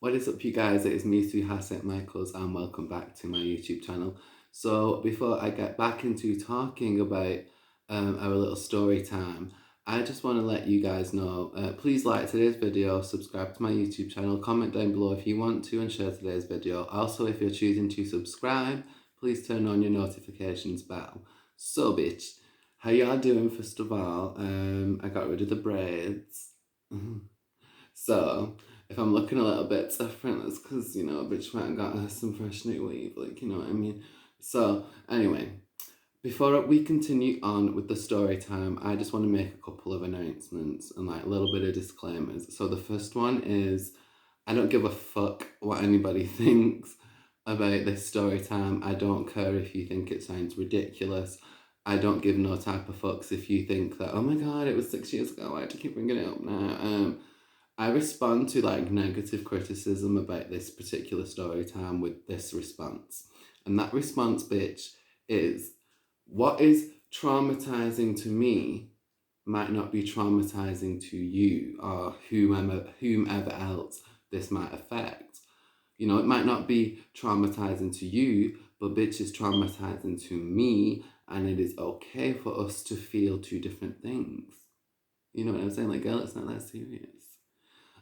What is up, you guys? It is me, Suha St. Michaels, and welcome back to my YouTube channel. So before I get back into talking about our little story time, I just want to let you guys know, please like today's video, subscribe to my YouTube channel, comment down below if you want to, and share today's video. Also, if you're choosing to subscribe, please turn on your notifications bell. So bitch, how y'all doing first of all? I got rid of the braids. So, if I'm looking a little bit different, it's because, you know, a bitch went and got her some fresh new weave, like, you know what I mean? So, anyway, before we continue on with the story time, I just want to make a couple of announcements and, like, a little bit of disclaimers. So, the first one is, I don't give a fuck what anybody thinks about this story time. I don't care if you think it sounds ridiculous. I don't give no type of fucks if you think that, oh my god, it was 6 years ago, why do you keep bringing it up now? I respond to like negative criticism about this particular story time with this response. And that response, bitch, is what is traumatizing to me might not be traumatizing to you or whomever else this might affect. You know, it might not be traumatizing to you, but bitch is traumatizing to me, and it is okay for us to feel two different things. You know what I'm saying? Like, girl, it's not that serious.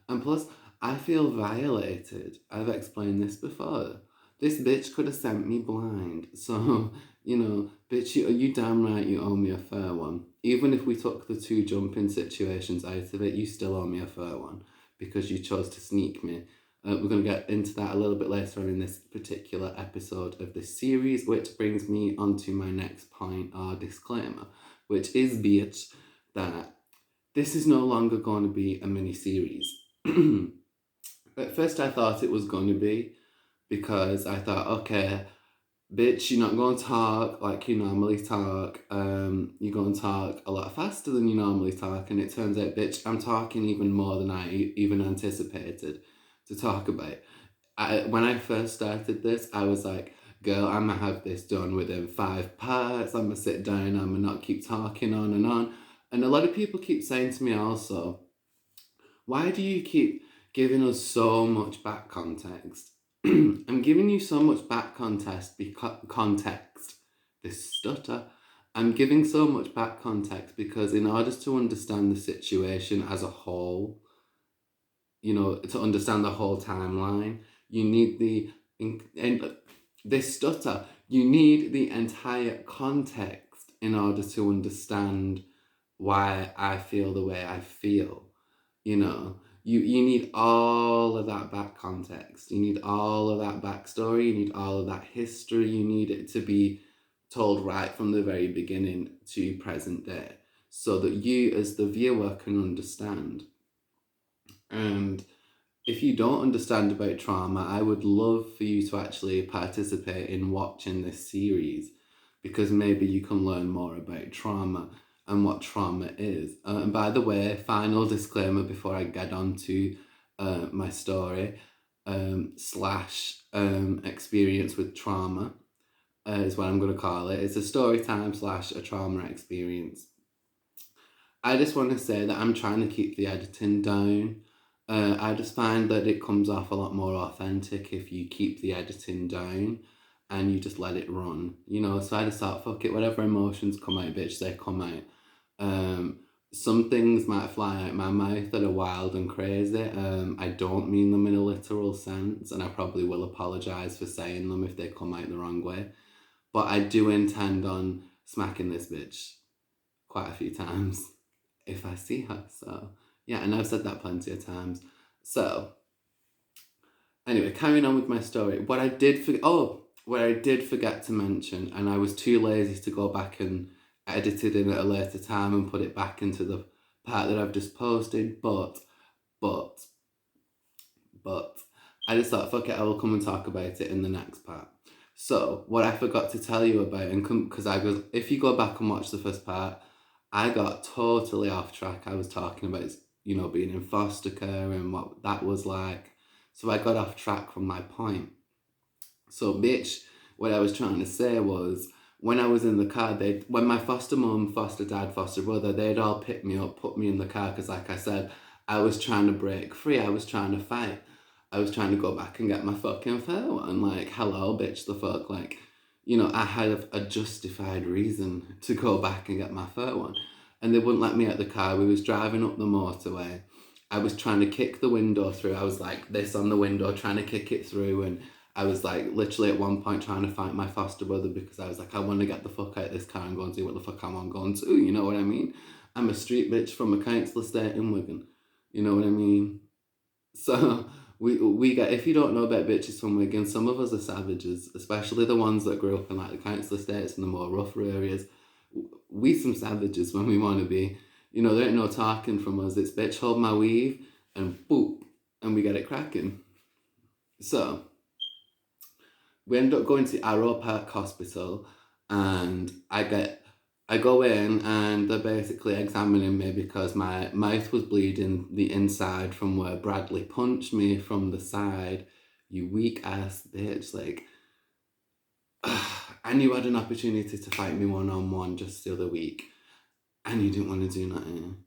And plus, I feel violated. I've explained this before. This bitch could have sent me blind. So, you know, bitch, you damn right you owe me a fair one. Even if we took the two jumping situations out of it, you still owe me a fair one because you chose to sneak me. We're going to get into that a little bit later on in this particular episode of this series, which brings me onto my next point or disclaimer, which is, bitch, that this is no longer going to be a mini-series. At first I thought it was going to be, because I thought, okay, bitch, you're not going to talk like you normally talk. You're going to talk a lot faster than you normally talk. And it turns out, bitch, I'm talking even more than I even anticipated to talk about. When I first started this, I was like, girl, I'm going to have this done within 5 parts. I'm going to sit down, I'm going to not keep talking on and on. And a lot of people keep saying to me also, why do you keep giving us so much back context? I'm giving you so much back context this stutter. I'm giving so much back context because in order to understand the situation as a whole, you know, to understand the whole timeline, you need this stutter, you need the entire context in order to understand why I feel the way I feel. You know, you need all of that back context. You need all of that backstory. You need all of that history. You need it to be told right from the very beginning to present day so that you as the viewer can understand. And if you don't understand about trauma, I would love for you to actually participate in watching this series because maybe you can learn more about trauma and what trauma is. And by the way, final disclaimer before I get on to my story slash experience with trauma is what I'm going to call it. It's a story time slash a trauma experience. I just want to say that I'm trying to keep the editing down. I just find that it comes off a lot more authentic if you keep the editing down and you just let it run, you know. So I just thought, fuck it, whatever emotions come out, bitch, they come out. Some things might fly out my mouth that are wild and crazy. I don't mean them in a literal sense, and I probably will apologise for saying them if they come out the wrong way. But I do intend on smacking this bitch quite a few times if I see her. So yeah, and I've said that plenty of times. So anyway, carrying on with my story. What I did forget to mention, and I was too lazy to go back and edit it in at a later time and put it back into the part that I've just posted, but I just thought, fuck it, I will come and talk about it in the next part. So, what I forgot to tell you about, and because if you go back and watch the first part, I got totally off track. I was talking about, you know, being in foster care and what that was like. So I got off track from my point. So, bitch, what I was trying to say was, when I was in the car, when my foster mum, foster dad, foster brother, they'd all pick me up, put me in the car, because like I said, I was trying to break free. I was trying to fight. I was trying to go back and get my fucking fair one. Like, hello, bitch, the fuck? Like, you know, I had a justified reason to go back and get my fair one. And they wouldn't let me out the car. We was driving up the motorway. I was trying to kick the window through. I was like this on the window, trying to kick it through. And I was like literally at one point trying to fight my foster brother because I was like, I want to get the fuck out of this car and go and see what the fuck I want going to. You know what I mean? I'm a street bitch from a council estate in Wigan. You know what I mean? So we get, if you don't know about bitches from Wigan, some of us are savages, especially the ones that grew up in like the council estates and the more rougher areas. We some savages when we want to be. You know, there ain't no talking from us. It's bitch hold my weave and boop, and we get it cracking. So we end up going to Arrow Park Hospital, and I go in and they're basically examining me because my mouth was bleeding the inside from where Bradley punched me from the side. You weak ass bitch. Like, and you had an opportunity to fight me one-on-one just the other week and you didn't want to do nothing.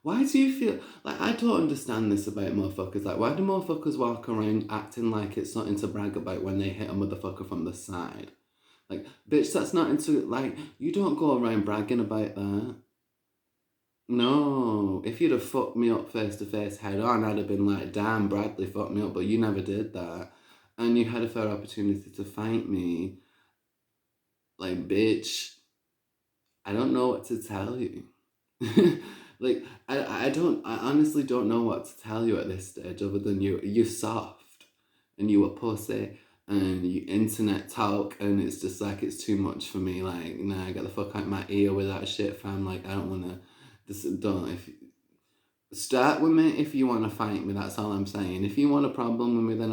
Why do you feel like, I don't understand this about motherfuckers? Like, why do motherfuckers walk around acting like it's something to brag about when they hit a motherfucker from the side? Like, bitch, that's not into, like, you don't go around bragging about that. No, if you'd have fucked me up face to face head on, I'd have been like, damn, Bradley fucked me up, but you never did that. And you had a fair opportunity to fight me. Like, bitch, I don't know what to tell you. Like, I honestly don't know what to tell you at this stage other than you're soft and you a pussy and you internet talk and it's just like, it's too much for me. Like, nah, get the fuck out my ear with that shit, fam. Like, I don't want to, start with me if you want to fight me, that's all I'm saying. If you want a problem with me, then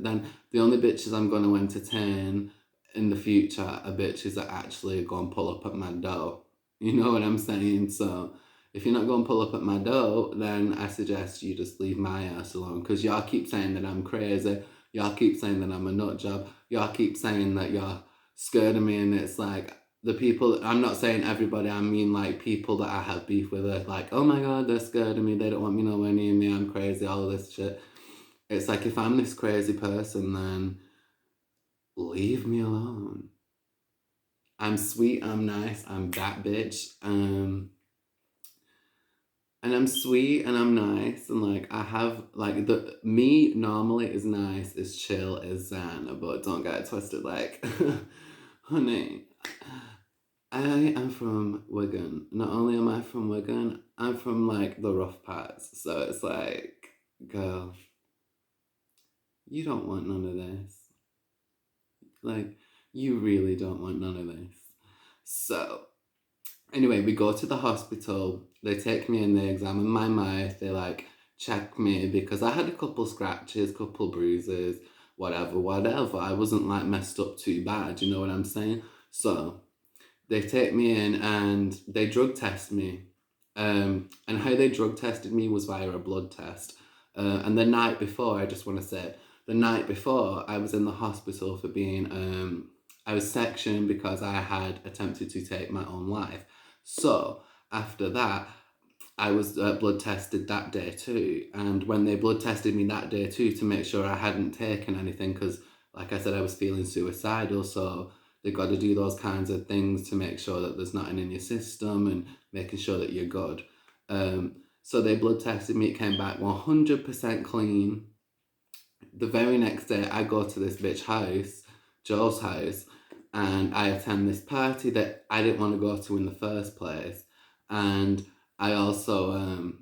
then the only bitches I'm going to entertain in the future are bitches that actually go and pull up at my door. You know what I'm saying? So if you're not going to pull up at my door, then I suggest you just leave my ass alone. Because y'all keep saying that I'm crazy. Y'all keep saying that I'm a nut job. Y'all keep saying that you're scared of me. And it's like, the people, I'm not saying everybody, I mean like people that I have beef with are like, oh my God, they're scared of me. They don't want me nowhere near me. I'm crazy, all of this shit. It's like, if I'm this crazy person, then leave me alone. I'm sweet, I'm nice, I'm that bitch. And I'm sweet and I'm nice and like I have like me normally is nice, is chill, is zen, but don't get it twisted. Like, honey, I am from Wigan. Not only am I from Wigan, I'm from like the rough parts. So it's like, girl, you don't want none of this. Like, you really don't want none of this. So anyway, we go to the hospital. They take me in, they examine my mouth, they like check me because I had a couple scratches, couple bruises, whatever. I wasn't like messed up too bad, you know what I'm saying? So they take me in and they drug test me. And how they drug tested me was via a blood test. And the night before, I just want to say, the night before, I was in the hospital for being, I was sectioned because I had attempted to take my own life. So after that, I was blood tested that day too. And when they blood tested me that day too to make sure I hadn't taken anything, because like I said, I was feeling suicidal. So they've got to do those kinds of things to make sure that there's nothing in your system and making sure that you're good. So they blood tested me. It came back 100% clean. The very next day, I go to this bitch house, Joe's house, and I attend this party that I didn't want to go to in the first place. And I also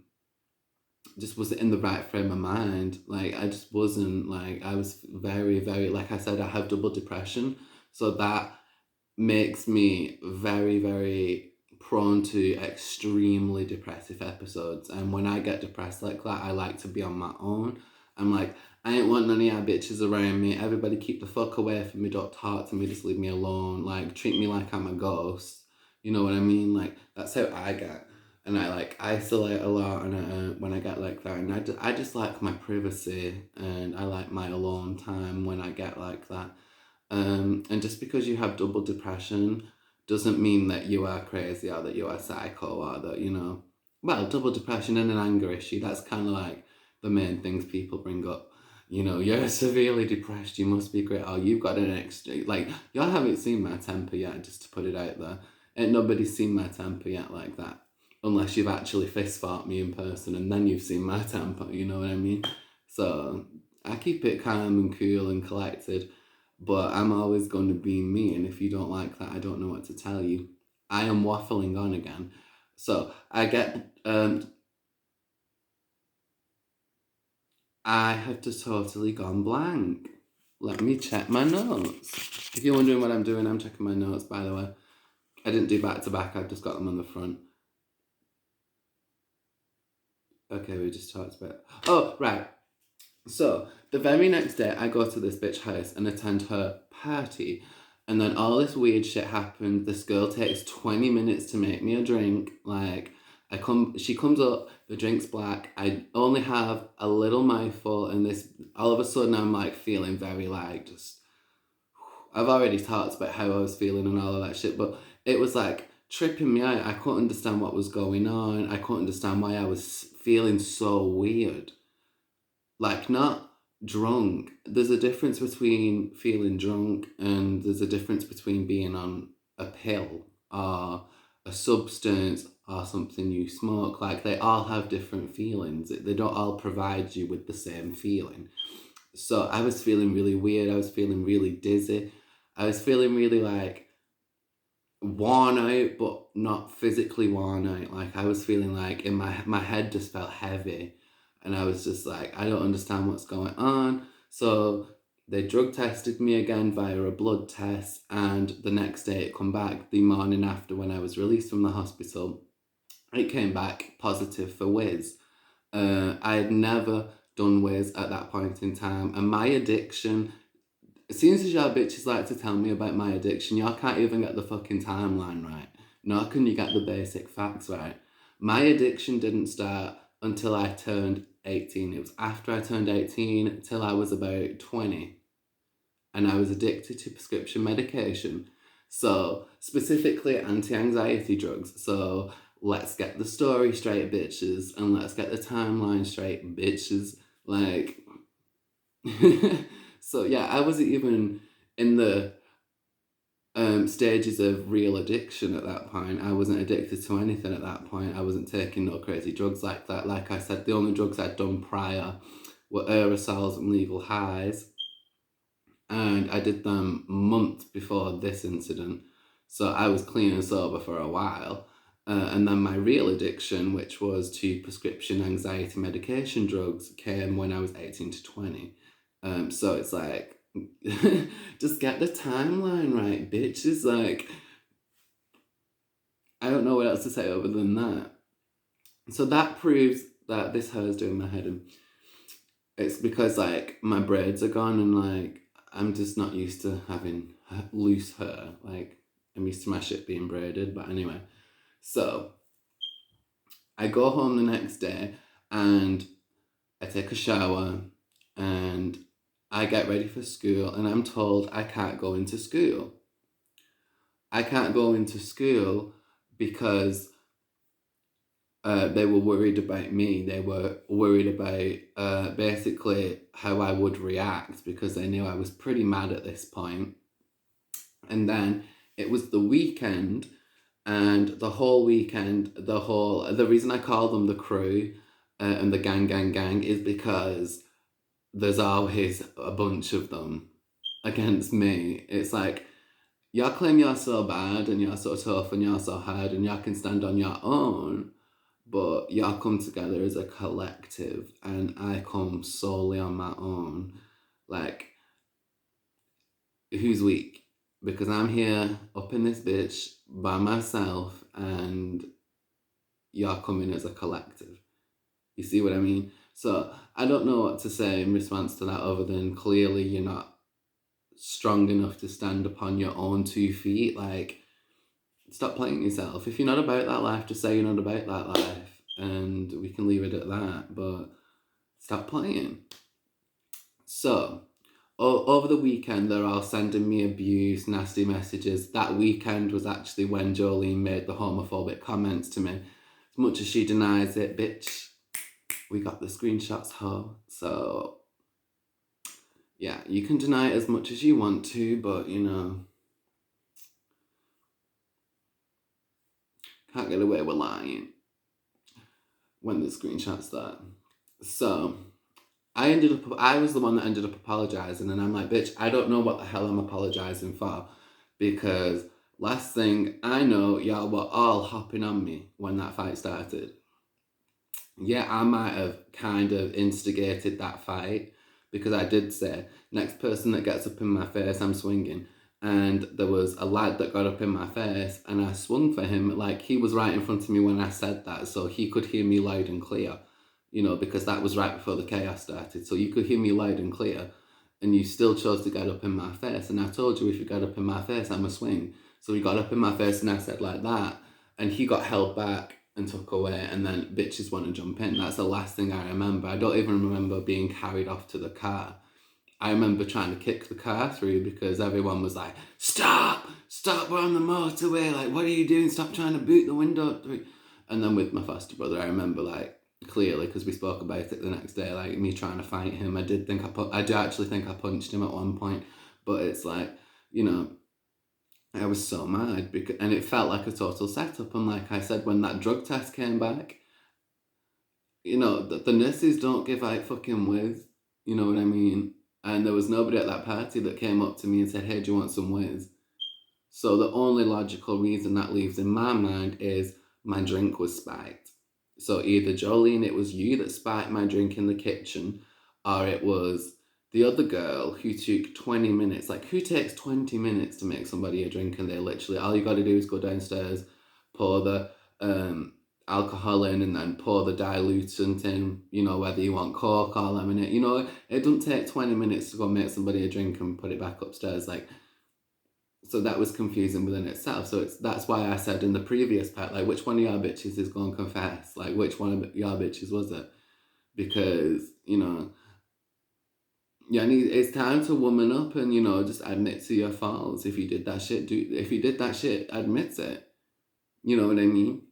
just wasn't in the right frame of mind. Like, I just wasn't, like, I was very, very, like I said, I have double depression. So that makes me very, very prone to extremely depressive episodes. And when I get depressed like that, I like to be on my own. I'm like, I ain't want none of y'all bitches around me. Everybody keep the fuck away from me. Don't talk to me. Just leave me alone. Like, treat me like I'm a ghost. You know what I mean? Like, that's how I get. And I, like, isolate a lot and when I get like that. And I just like my privacy and I like my alone time when I get like that. And just because you have double depression doesn't mean that you are crazy or that you are psycho or that, you know, well, double depression and an anger issue, that's kind of like the main things people bring up. you know, you're severely depressed, you must be great, oh, you've got an extra, like, y'all haven't seen my temper yet, just to put it out there. Ain't nobody's seen my temper yet like that. Unless you've actually fist fought me in person and then you've seen my temper, you know what I mean? So, I keep it calm and cool and collected, but I'm always going to be me, and if you don't like that, I don't know what to tell you. I am waffling on again. So, I have just totally gone blank. Let me check my notes. If you're wondering what I'm doing, I'm checking my notes, by the way. I didn't do back to back, I've just got them on the front. Okay, we just talked about... Oh, right. So, the very next day, I go to this bitch house and attend her party. And then all this weird shit happened. This girl takes 20 minutes to make me a drink. Like, she comes up, the drink's black. I only have a little mouthful, and this, all of a sudden, I'm like feeling very like just... I've already talked about how I was feeling and all of that shit, but it was like tripping me out. I couldn't understand what was going on. I couldn't understand why I was feeling so weird. Like, not drunk. There's a difference between feeling drunk and there's a difference between being on a pill or a substance or something you smoke. Like, they all have different feelings. They don't all provide you with the same feeling. So I was feeling really weird. I was feeling really dizzy. I was feeling really like worn out, but not physically worn out. Like, I was feeling like in my head just felt heavy. And I was just like, I don't understand what's going on. So they drug tested me again via a blood test. And the next day it come back, the morning after when I was released from the hospital, it came back positive for whiz. I had never done whiz at that point in time. And my addiction, as soon as y'all bitches like to tell me about my addiction, y'all can't even get the fucking timeline right. Nor can you get the basic facts right. My addiction didn't start until I turned 18. It was after I turned 18 till I was about 20. And I was addicted to prescription medication. So, specifically anti-anxiety drugs. So, let's get the story straight, bitches. And let's get the timeline straight, bitches. Like... So, yeah, I wasn't even in the stages of real addiction at that point. I wasn't addicted to anything at that point. I wasn't taking no crazy drugs like that. Like I said, the only drugs I'd done prior were aerosols and legal highs. And I did them months before this incident. So I was clean and sober for a while. And then my real addiction, which was to prescription anxiety medication drugs, came when I was 18 to 20. So it's like, just get the timeline right, bitch. It's like, I don't know what else to say other than that. So that proves that this hair's doing my head in. It's because, like, my braids are gone and, like, I'm just not used to having loose hair. Like, I'm used to my shit being braided, but anyway. So, I go home the next day and I take a shower and I get ready for school and I'm told I can't go into school. I can't go into school because they were worried about me. They were worried about basically how I would react because they knew I was pretty mad at this point. And then it was the weekend, and the whole weekend, the reason I call them the crew and the gang is because there's always a bunch of them against me. It's like, y'all claim you're so bad and you're so tough and you're so hard and y'all can stand on your own, but y'all come together as a collective and I come solely on my own. Like, who's weak? Because I'm here up in this bitch by myself and y'all come in as a collective. You see what I mean? So I don't know what to say in response to that other than clearly you're not strong enough to stand upon your own 2 feet. Like, stop playing yourself. If you're not about that life, just say you're not about that life and we can leave it at that, but stop playing. So, over the weekend, they're all sending me abuse, nasty messages. That weekend was actually when Jolene made the homophobic comments to me. As much as she denies it, bitch, we got the screenshots, ho. So, yeah, you can deny it as much as you want to, but you know, can't get away with lying when the screenshot's there. So I was the one that ended up apologizing, and I'm like, bitch, I don't know what the hell I'm apologizing for, because last thing I know, y'all were all hopping on me when that fight started. Yeah, I might have kind of instigated that fight, because I did say, next person that gets up in my face, I'm swinging. And there was a lad that got up in my face, and I swung for him. Like, he was right in front of me when I said that, so he could hear me loud and clear, you know, because that was right before the chaos started. So you could hear me loud and clear, and you still chose to get up in my face. And I told you, if you get up in my face, I'm a swing. So he got up in my face, and I said like that, and he got held back and took away, and then bitches want to jump in. That's the last thing I remember. I don't even remember being carried off to the car. I remember trying to kick the car through because everyone was like, stop, we're on the motorway, like, what are you doing, stop trying to boot the window through. And then with my foster brother, I remember, like, clearly, because we spoke about it the next day, like, me trying to fight him. I do actually think I punched him at one point, but it's like, you know, I was so mad, and it felt like a total setup. And like I said, when that drug test came back, you know, the nurses don't give out fucking whiz. You know what I mean? And there was nobody at that party that came up to me and said, hey, do you want some whiz? So the only logical reason that leaves in my mind is my drink was spiked. So either Jolene, it was you that spiked my drink in the kitchen, or it was the other girl who took 20 minutes. Like, who takes 20 minutes to make somebody a drink, and they literally, all you got to do is go downstairs, pour the alcohol in, and then pour the dilutant in, you know, whether you want Coke or lemonade. You know, it doesn't take 20 minutes to go make somebody a drink and put it back upstairs. Like, so that was confusing within itself. So that's why I said in the previous part, like, which one of y'all bitches is going to confess? Like, which one of y'all bitches was it? Because, you know, yeah, it's time to woman up and, you know, just admit to your faults. If you did that shit, admit it. You know what I mean?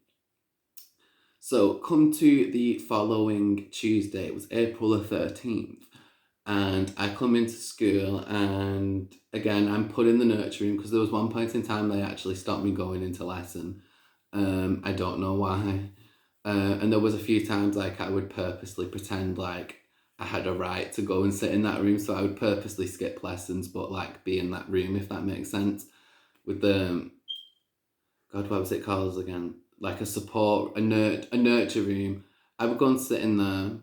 So come to the following Tuesday. It was April the 13th. And I come into school, and again, I'm put in the nursery because there was one point in time they actually stopped me going into lesson. I don't know why. And there was a few times like I would purposely pretend like I had a right to go and sit in that room, so I would purposely skip lessons, but like be in that room, if that makes sense. With the, God, what was it called again? Like a support, a nurture room. I would go and sit in there,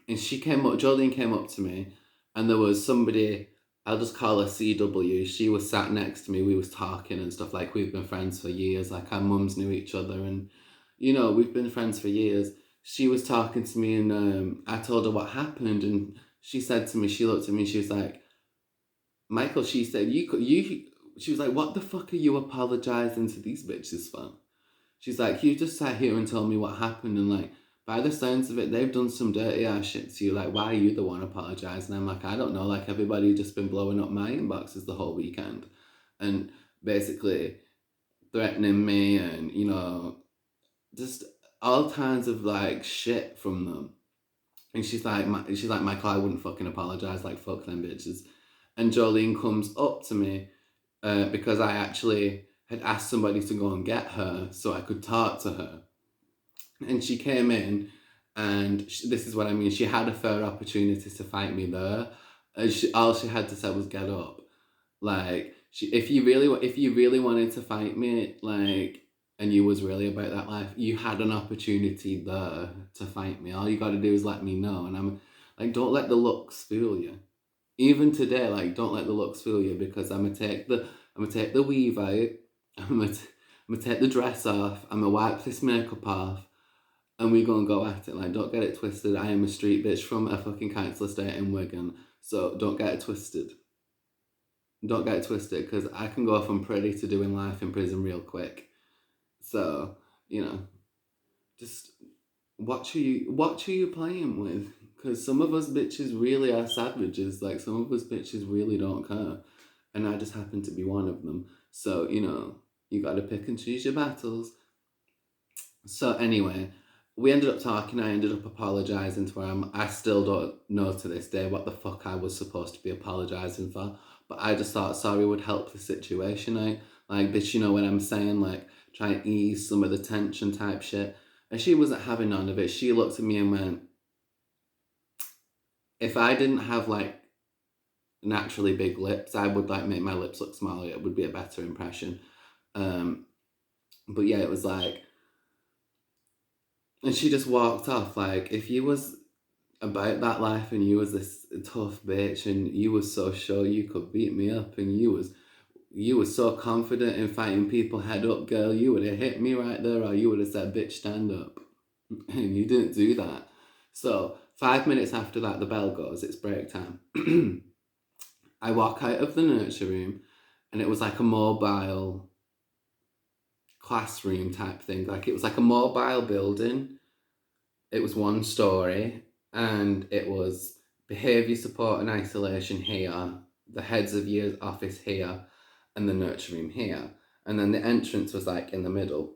and Jolene came up to me, and there was somebody, I'll just call her CW. She was sat next to me. We was talking and stuff, like we've been friends for years. Like our mums knew each other, and you know, we've been friends for years. She was talking to me, and I told her what happened, and she said to me, she looked at me, she was like, Michael, she said, she was like, what the fuck are you apologizing to these bitches for? She's like, you just sat here and told me what happened, and like, by the sounds of it, they've done some dirty ass shit to you. Like, why are you the one apologising? I'm like, I don't know. Like, everybody just been blowing up my inboxes the whole weekend, and basically threatening me, and you know, just all kinds of like shit from them. And she's like, Michael, I wouldn't fucking apologise. Like, fuck them bitches. And Jolene comes up to me because I actually had asked somebody to go and get her so I could talk to her. And she came in, and this is what I mean. She had a fair opportunity to fight me there. All she had to say was get up. Like, if you really wanted to fight me, like, and you was really about that life, you had an opportunity there to fight me. All you got to do is let me know. And I'm like, don't let the looks fool you. Even today, like, don't let the looks fool you, because I'm gonna take the weave out. I'm gonna take the dress off. I'm gonna wipe this makeup off, and we gonna go at it. Like, don't get it twisted. I am a street bitch from a fucking council estate in Wigan, so don't get it twisted. Don't get it twisted, because I can go from pretty to doing life in prison real quick. So, you know, just watch who you playing with, because some of us bitches really are savages. Like, some of us bitches really don't care, and I just happen to be one of them. So, you know, you gotta pick and choose your battles. So anyway, we ended up talking. I ended up apologising to her. I still don't know to this day what the fuck I was supposed to be apologising for. But I just thought sorry would help the situation out. Like, bitch, you know, when I'm saying, like, try and ease some of the tension type shit. And she wasn't having none of it. She looked at me and went, if I didn't have, like, naturally big lips, I would, like, make my lips look smaller. It would be a better impression. But yeah, it was like, and she just walked off. Like, if you was about that life and you was this tough bitch and you was so sure you could beat me up and you was so confident in fighting people head up, girl, you would have hit me right there, or you would have said, bitch, stand up. And you didn't do that. So 5 minutes after that, the bell goes, it's break time. I walk out of the nurture room and it was like a mobile classroom type thing. Like, it was like a mobile building. It was 1 story and it was behaviour support and isolation here, the heads of years office here, and the nurture room here. And then the entrance was like in the middle.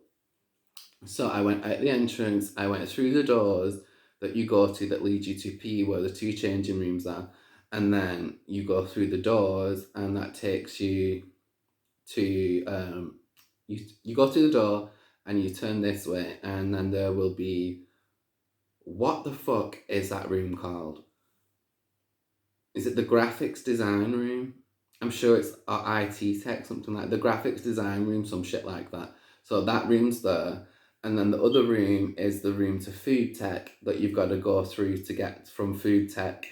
So I went out the entrance, I went through the doors that you go to that lead you to P, where the 2 changing rooms are. And then you go through the doors and that takes you to, you go through the door and you turn this way and then there will be, what the fuck is that room called? Is it the graphics design room? I'm sure it's IT tech, something like the graphics design room, some shit like that. So that room's there. And then the other room is the room to food tech that you've got to go through to get from food tech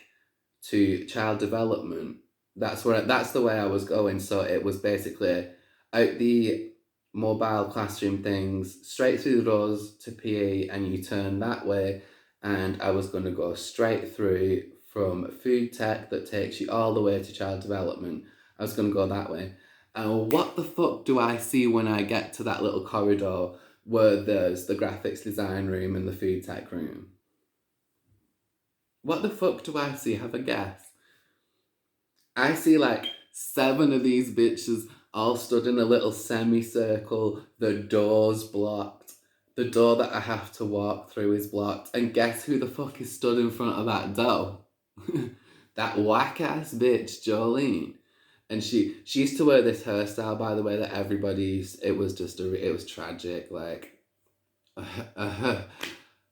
to child development. That's the way I was going. So it was basically out the mobile classroom things, straight through the doors to PE, and you turn that way. And I was going to go straight through from food tech that takes you all the way to child development. I was going to go that way. And what the fuck do I see when I get to that little corridor where there's the graphics design room and the food tech room? What the fuck do I see? Have a guess. I see like 7 of these bitches all stood in a little semicircle, the door's blocked. The door that I have to walk through is blocked. And guess who the fuck is stood in front of that door? That whack-ass bitch, Jolene. And she used to wear this hairstyle, by the way, that everybody's, it was tragic. Like, her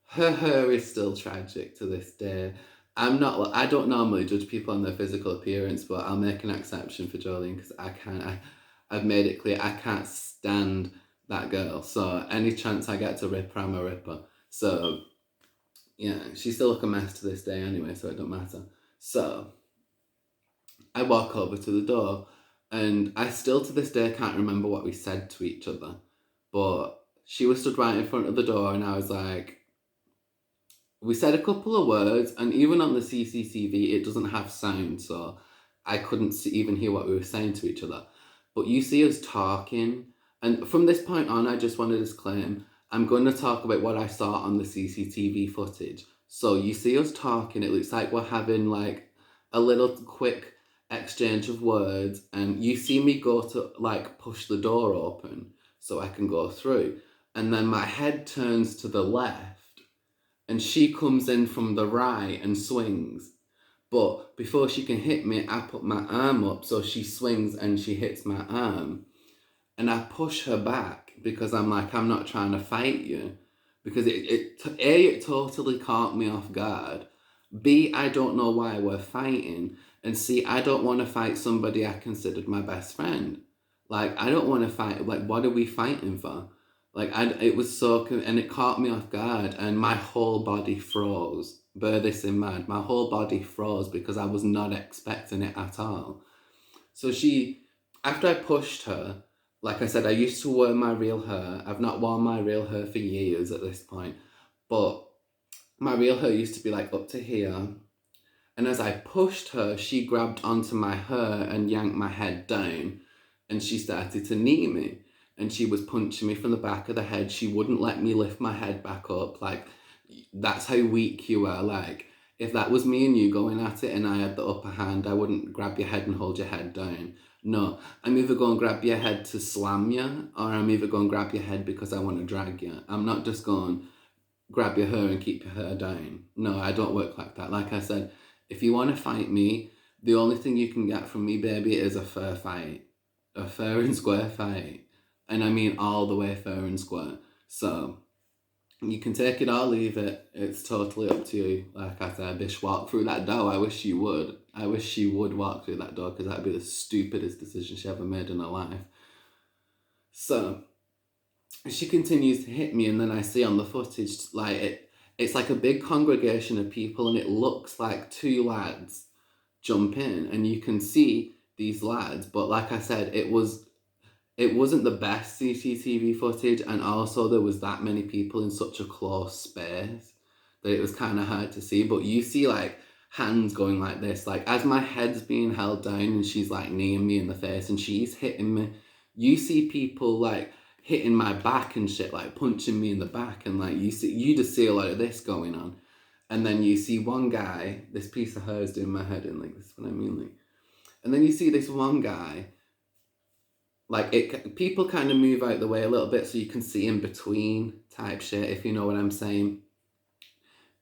hair is still tragic to this day. I don't normally judge people on their physical appearance, but I'll make an exception for Jolene because I've made it clear I can't stand that girl. So any chance I get to rip her, I'm a ripper. So yeah, she still look a mess to this day anyway, so it don't matter. So I walk over to the door and I still to this day can't remember what we said to each other, but she was stood right in front of the door and I was like, we said a couple of words, and even on the CCTV it doesn't have sound, so I couldn't even hear what we were saying to each other. But you see us talking, and from this point on I just want to disclaim, I'm going to talk about what I saw on the CCTV footage. So you see us talking, it looks like we're having like a little quick exchange of words, and you see me go to like push the door open so I can go through, and then my head turns to the left and she comes in from the right and swings. But before she can hit me, I put my arm up so she swings and she hits my arm. And I push her back because I'm like, I'm not trying to fight you. Because it totally caught me off guard. B, I don't know why we're fighting. And C, I don't want to fight somebody I considered my best friend. Like, I don't want to fight. Like, what are we fighting for? Like, it was so, and it caught me off guard, and my whole body froze. Bear this in mind, my whole body froze because I was not expecting it at all. So after I pushed her, like I said, I used to wear my real hair. I've not worn my real hair for years at this point, but my real hair used to be like up to here. And as I pushed her, she grabbed onto my hair and yanked my head down, and she started to knee me. And she was punching me from the back of the head. She wouldn't let me lift my head back up. Like, that's how weak you are. Like, if that was me and you going at it and I had the upper hand, I wouldn't grab your head and hold your head down. No, I'm either going to grab your head to slam you, or I'm either going to grab your head because I want to drag you. I'm not just going grab your hair and keep your hair down. No, I don't work like that. Like I said, if you want to fight me, the only thing you can get from me, baby, is a fair fight. A fair and square fight. And I mean all the way fair and square. So, you can take it or leave it. It's totally up to you. Like I said, bish, walk through that door. I wish you would. I wish she would walk through that door because that'd be the stupidest decision she ever made in her life. So, she continues to hit me, and then I see on the footage, like, it's like a big congregation of people, and it looks like two lads jump in, and you can see these lads, but like I said, it wasn't the best CCTV footage, and also there was that many people in such a close space that it was kind of hard to see. But you see like hands going like this, like as my head's being held down and she's like kneeing me in the face and she's hitting me, you see people like hitting my back and shit, like punching me in the back, and like you just see a lot of this going on. And then you see one guy, this piece of hair is doing my head in, like, this is what I mean, like. And then you see this one guy, like, people kind of move out the way a little bit so you can see in between type shit, if you know what I'm saying.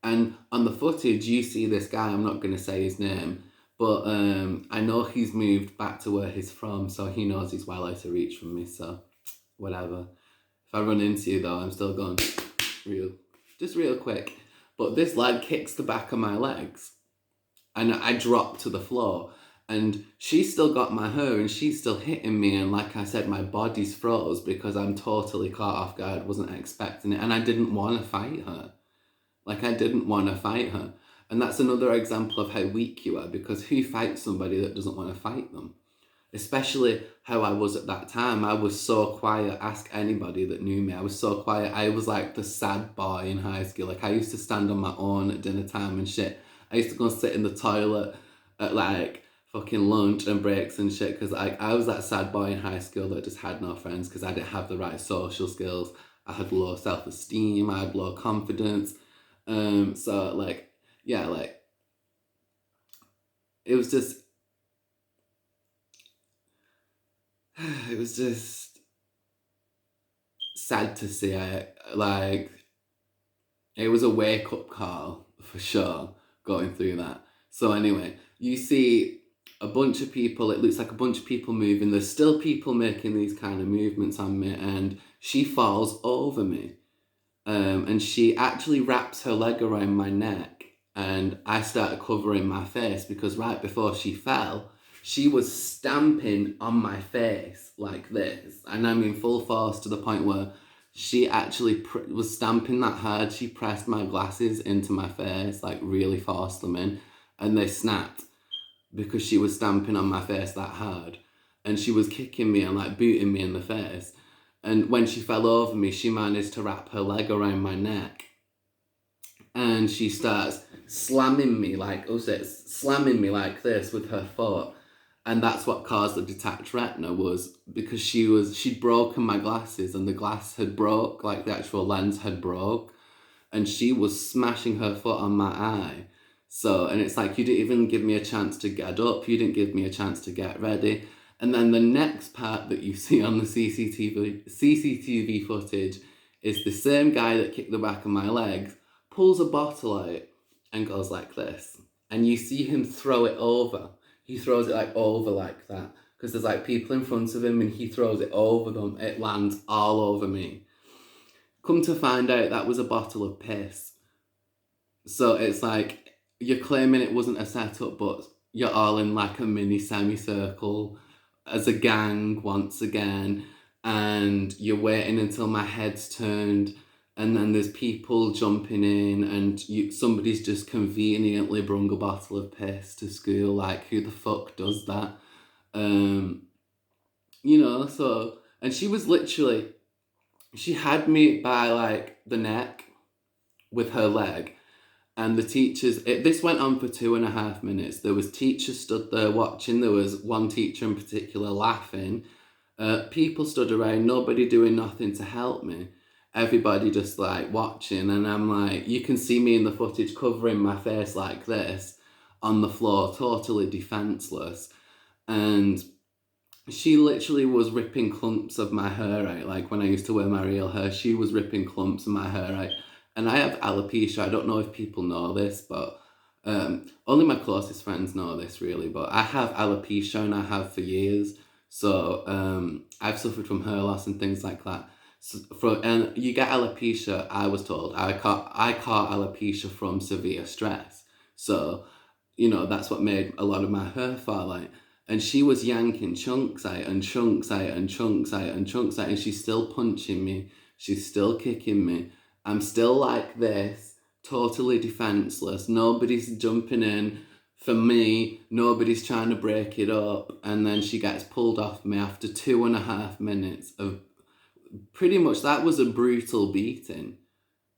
And on the footage, you see this guy, I'm not going to say his name, but I know he's moved back to where he's from, so he knows he's well out of reach from me, so whatever. If I run into you, though, I'm still going real quick. But this lad kicks the back of my legs, and I drop to the floor. And she's still got my hair and she's still hitting me. And like I said, my body's froze because I'm totally caught off guard, wasn't expecting it. And I didn't want to fight her. Like, I didn't want to fight her. And that's another example of how weak you are, because who fights somebody that doesn't want to fight them? Especially how I was at that time. I was so quiet. Ask anybody that knew me. I was so quiet. I was like the sad boy in high school. Like, I used to stand on my own at dinner time and shit. I used to go and sit in the toilet at like fucking lunch and breaks and shit, because I was that sad boy in high school that just had no friends because I didn't have the right social skills. I had low self-esteem, I had low confidence. So like, yeah, like, it was just sad to see. Like, it was a wake-up call for sure going through that. So anyway, you see a bunch of people, it looks like a bunch of people moving. There's still people making these kind of movements on me, and she falls over me. And she actually wraps her leg around my neck, and I started covering my face because right before she fell, she was stamping on my face like this. And I mean full force, to the point where she actually was stamping that hard. She pressed my glasses into my face, like really forced them in, and they snapped because she was stamping on my face that hard. And she was kicking me and like booting me in the face. And when she fell over me, she managed to wrap her leg around my neck. And she starts slamming me like like this with her foot. And that's what caused the detached retina, was because she'd broken my glasses and the glass had broke, like the actual lens had broke. And she was smashing her foot on my eye. So, and it's like, you didn't even give me a chance to get up. You didn't give me a chance to get ready. And then the next part that you see on the CCTV footage is the same guy that kicked the back of my legs, pulls a bottle out and goes like this. And you see him throw it over. He throws it like over like that, because there's like people in front of him, and he throws it over them. It lands all over me. Come to find out, that was a bottle of piss. So it's like, you're claiming it wasn't a setup, but you're all in like a mini semicircle as a gang once again, and you're waiting until my head's turned, and then there's people jumping in, and somebody's just conveniently brung a bottle of piss to school. Like, who the fuck does that? You know, so, and she was literally, she had me by like the neck with her leg. And the teachers, this went on for 2.5 minutes. There was teachers stood there watching. There was one teacher in particular laughing. People stood around, nobody doing nothing to help me. Everybody just like watching. And I'm like, you can see me in the footage covering my face like this on the floor, totally defenseless. And she literally was ripping clumps of my hair out. Like when I used to wear my real hair, she was ripping clumps of my hair out. and I have alopecia. I don't know if people know this, but only my closest friends know this really, but I have alopecia and I have for years. So I've suffered from hair loss and things like that. So and you get alopecia, I was told. I caught alopecia from severe stress. So, that's what made a lot of my hair fall out. And she was yanking chunks out and chunks out and chunks out and chunks out, and she's still punching me. She's still kicking me. I'm still like this, totally defenseless. Nobody's jumping in for me. Nobody's trying to break it up. And then she gets pulled off me after 2.5 minutes of pretty much, that was a brutal beating.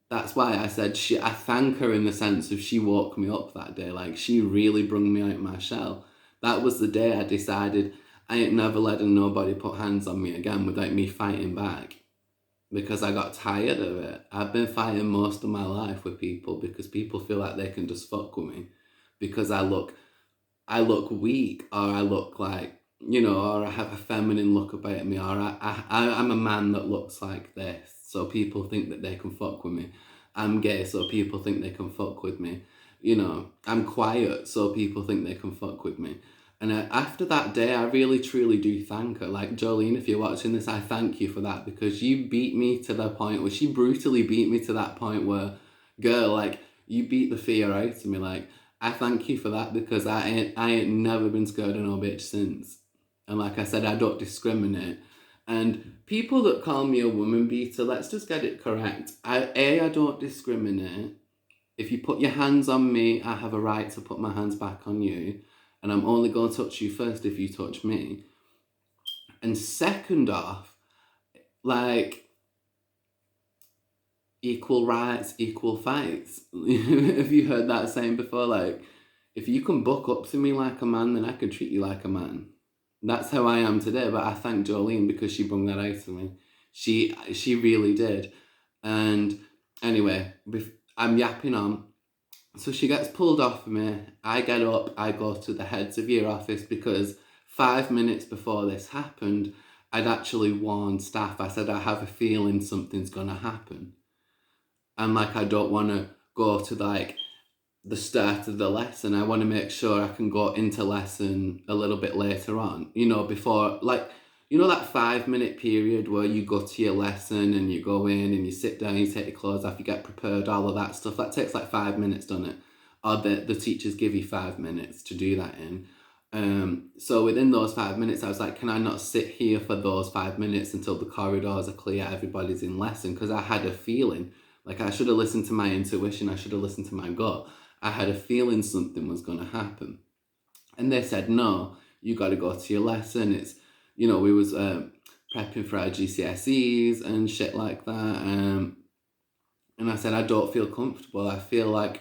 That's why I said I thank her in the sense of she woke me up that day. Like, she really brung me out my shell. That was the day I decided I ain't never letting nobody put hands on me again without me fighting back. Because I got tired of it. I've been fighting most of my life with people because people feel like they can just fuck with me. Because I look weak, or I look like, or I have a feminine look about me, or I'm a man that looks like this, so people think that they can fuck with me. I'm gay, so people think they can fuck with me. I'm quiet, so people think they can fuck with me. And after that day, I really truly do thank her. Like, Jolene, if you're watching this, I thank you for that, because you beat me to the point where she brutally beat me to that point where, girl, like, you beat the fear out of me. Like, I thank you for that, because I ain't never been scared of no bitch since. And like I said, I don't discriminate. And people that call me a woman beater, let's just get it correct. I don't discriminate. If you put your hands on me, I have a right to put my hands back on you. And I'm only going to touch you first if you touch me. And second off, like, equal rights, equal fights. Have you heard that saying before? Like, if you can buck up to me like a man, then I can treat you like a man. That's how I am today, but I thank Jolene because she brought that out to me. She really did. And anyway, I'm yapping on. So she gets pulled off of me. I get up, I go to the heads of year office, because 5 minutes before this happened, I'd actually warned staff. I said, I have a feeling something's going to happen. And like, I don't want to go to like the start of the lesson. I want to make sure I can go into lesson a little bit later on, before, like, that 5 minute period where you go to your lesson and you go in and you sit down, you take your clothes off, you get prepared, all of that stuff. That takes like 5 minutes, doesn't it? Or the teachers give you 5 minutes to do that in. So within those 5 minutes, I was like, can I not sit here for those 5 minutes until the corridors are clear, everybody's in lesson? Because I had a feeling, like, I should have listened to my intuition, I should have listened to my gut. I had a feeling something was going to happen. And they said, no, you got to go to your lesson. It's, we was prepping for our GCSEs and shit like that. And I said, I don't feel comfortable. I feel like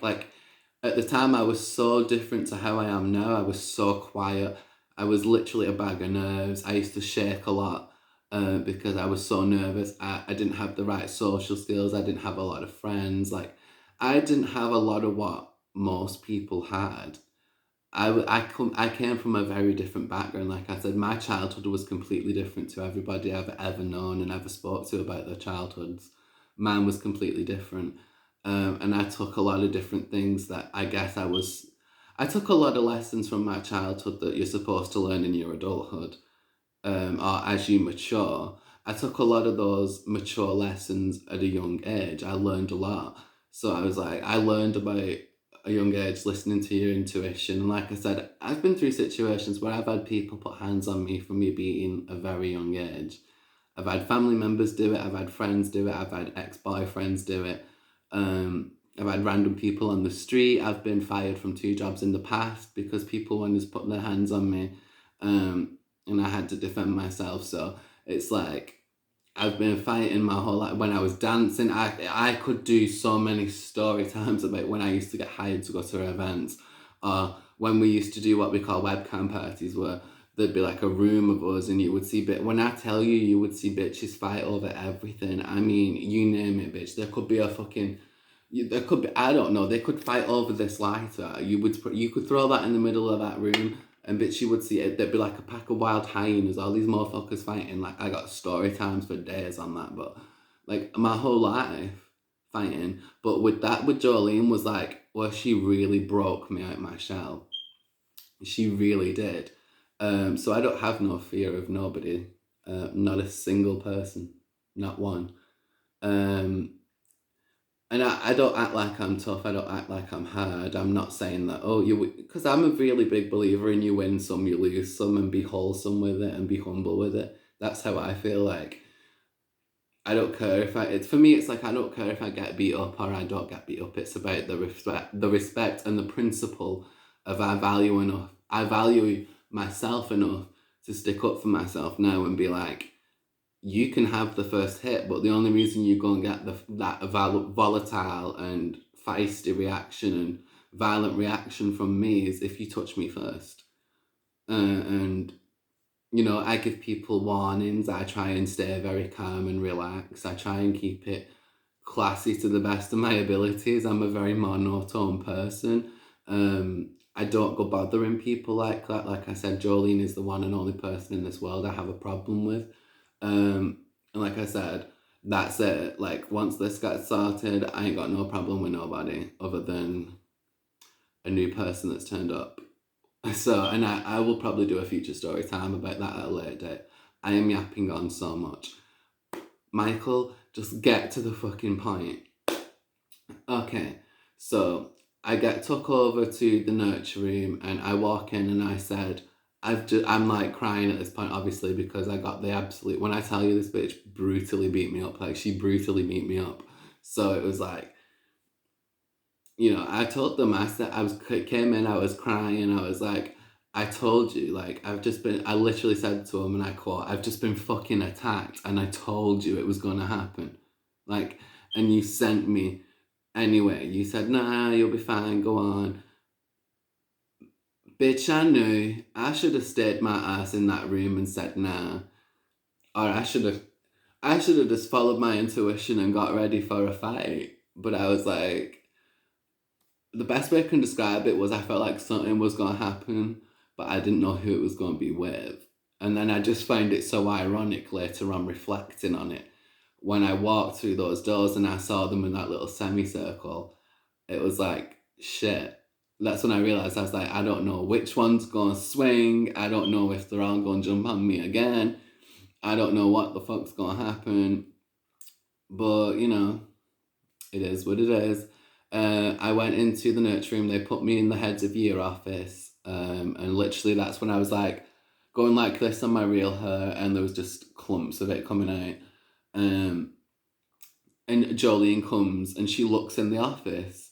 at the time I was so different to how I am now. I was so quiet. I was literally a bag of nerves. I used to shake a lot because I was so nervous. I didn't have the right social skills. I didn't have a lot of friends. Like, I didn't have a lot of what most people had. I came from a very different background. Like I said, my childhood was completely different to everybody I've ever known and ever spoke to about their childhoods. Mine was completely different. And I took a lot of different things that I guess I took a lot of lessons from my childhood that you're supposed to learn in your adulthood, or as you mature. I took a lot of those mature lessons at a young age. I learned a lot. So I was like, I learned about a young age listening to your intuition. And like I said, I've been through situations where I've had people put hands on me from me being a very young age. I've had family members do it, I've had friends do it, I've had ex-boyfriends do it. I've had random people on the street. I've been fired from 2 jobs in the past because people wanted to put their hands on me. And I had to defend myself. So it's like, I've been fighting my whole life. When I was dancing, I could do so many story times about when I used to get hired to go to events, or when we used to do what we call webcam parties, where there'd be like a room of us and you would see when I tell you, you would see bitches fight over everything. I mean, you name it, bitch. There could be a fucking, there could be, I don't know, they could fight over this lighter. You could throw that in the middle of that room, and bitch, you would see it, there'd be like a pack of wild hyenas, all these motherfuckers fighting. Like, I got story times for days on that. But like, my whole life, fighting. But with Jolene was like, well, she really broke me out my shell. She really did. So I don't have no fear of nobody, not a single person, not one. Um, and I don't act like I'm tough. I don't act like I'm hard. I'm not saying that, oh, because I'm a really big believer in you win some, you lose some, and be wholesome with it and be humble with it. That's how I feel like. I don't care if for me, it's like, I don't care if I get beat up or I don't get beat up. It's about the respect and the principle of I value myself enough to stick up for myself now and be like, you can have the first hit, but the only reason you go and get that volatile and feisty reaction and violent reaction from me is if you touch me first. And you know, I give people warnings. I try and stay very calm and relaxed. I try and keep it classy to the best of my abilities. I'm a very monotone person. I don't go bothering people like that. Like I said, Jolene is the one and only person in this world I have a problem with. And like I said, that's it. Like, once this gets sorted, I ain't got no problem with nobody other than a new person that's turned up. So, and I will probably do a future story time about that at a later date. I am yapping on so much. Michael, just get to the fucking point. Okay, so I get took over to the nurture room and I walk in and I said, I'm like crying at this point, obviously, because I got the absolute, when I tell you this bitch brutally beat me up, like she brutally beat me up. So it was like, you know, I told them, I said, came in, I was crying, I was like, I told you, like, I literally said to him, and I quote, I've just been fucking attacked, and I told you it was gonna happen. Like, and you sent me anyway. You said, nah, you'll be fine, go on. Bitch, I knew. I should have stayed my ass in that room and said, nah. Or I should have just followed my intuition and got ready for a fight. But I was like, the best way I can describe it was I felt like something was going to happen, but I didn't know who it was going to be with. And then I just found it so ironic later on, reflecting on it. When I walked through those doors and I saw them in that little semicircle, it was like, shit. That's when I realised, I was like, I don't know which one's going to swing. I don't know if they're all going to jump on me again. I don't know what the fuck's going to happen. But, you know, it is what it is. I went into the nurture room. They put me in the heads of year office. And literally that's when I was like going like this on my real hair and there was just clumps of it coming out. And Jolene comes and she looks in the office.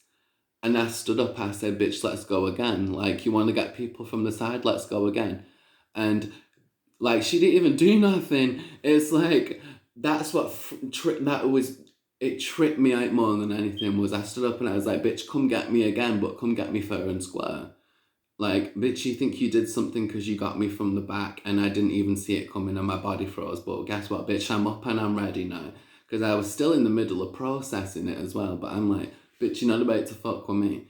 And I stood up, I said, bitch, let's go again. Like, you want to get people from the side? Let's go again. And like, she didn't even do nothing. It's like, that's what it tripped me out more than anything. Was I stood up and I was like, bitch, come get me again, but come get me fair and square. Like, bitch, you think you did something because you got me from the back and I didn't even see it coming and my body froze. But guess what, bitch, I'm up and I'm ready now. Because I was still in the middle of processing it as well. But I'm like, bitch, you're not about to fuck with me.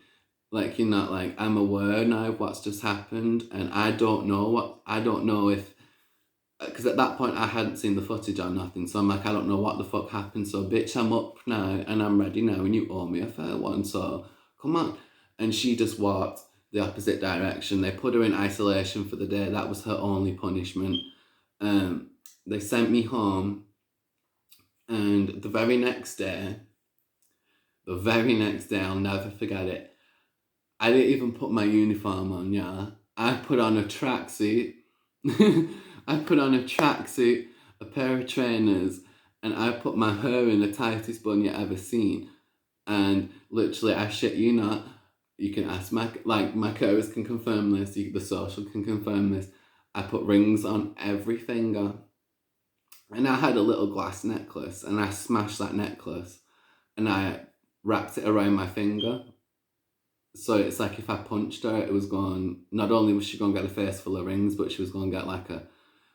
Like, you're not, like, I'm aware now of what's just happened. And I don't know if, because at that point I hadn't seen the footage or nothing, so I'm like, I don't know what the fuck happened, so bitch, I'm up now and I'm ready now and you owe me a fair one, so come on. And she just walked the opposite direction. They put her in isolation for the day. That was her only punishment. They sent me home, and the very next day, I'll never forget it, I didn't even put my uniform on, yeah. I put on a tracksuit. I put on a tracksuit, a pair of trainers, and I put my hair in the tightest bun you ever seen. And literally, I shit you not, you can ask my carers can confirm this, the social can confirm this. I put rings on every finger. And I had a little glass necklace, and I smashed that necklace, and I wrapped it around my finger. So it's like if I punched her, it was going, not only was she going to get a face full of rings, but she was going to get like a